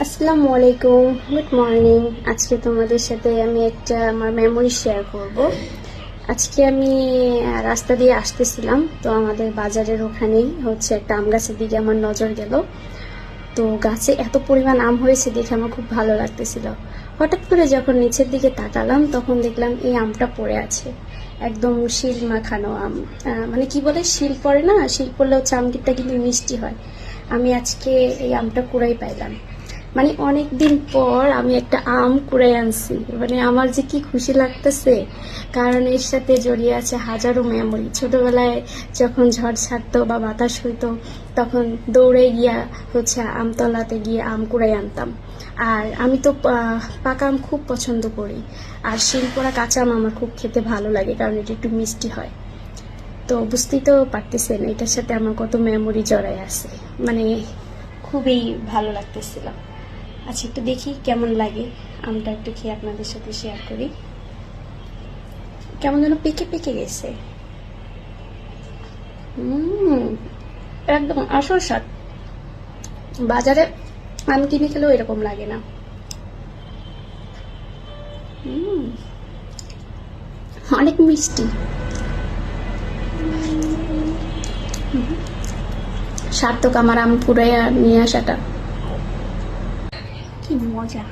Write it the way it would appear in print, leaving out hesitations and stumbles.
আসসালামু আলাইকুম, good morning. আজকে তোমাদের সাথে আমি একটা আমার মেমোরি শেয়ার করব। আজকে আমি রাস্তা দিয়ে আসতেছিলাম, তো আমাদের বাজারের ওখানেই হচ্ছে একটা আম গাছের দিকে আমার নজর গেল। তো গাছে এত পরিমাণ আম হয়েছে দেখে আমার খুব ভালো লাগতেছিল। হঠাৎ করে যখন নিচের দিকে তাকালাম তখন দেখলাম এই আমটা পড়ে আছে, একদম শিল মাখানো আম। মানে কি বলে, শিল পড়ে না, শিল পড়লে হচ্ছে আমটা কিন্তু মিষ্টি হয়। আমি আজকে এই আমটা কুড়াই পাইলাম, মানে অনেক দিন পর আমি একটা আম কুড়াই আনছি। মানে আমার যে কি খুশি লাগতেছে, কারণ এর সাথে জড়িয়ে আছে হাজারো মেমোরি। ছোটবেলায় যখন ঝড় ছাড়তো বা বাতাস হইতো তখন দৌড়ে গিয়া হচ্ছে আমতলাতে গিয়ে আম কুড়াই আনতাম। আর আমি তো পাকা আম খুব পছন্দ করি, আর শিল পোড়া কাঁচা আম আমার খুব খেতে ভালো লাগে, কারণ এটা একটু মিষ্টি হয়। তো বুঝতেই তো পারতেছেন এটার সাথে আমার কত মেমোরি জড়াই আছে। মানে খুবই ভালো লাগতেছিল। আচ্ছা, একটু দেখি কেমন লাগে আমটা, একটু খেয়ে আপনাদের সাথে শেয়ার করি। কেমন যেন পেকে পেকে গেছে। একদম আসল স্বাদ। বাজারে আম কিনে খেলেও এরকম লাগে না। অনেক মিষ্টি, সার্থক আমার আম কুড়াইয়া নিয়ে আসাটা। কি মজা।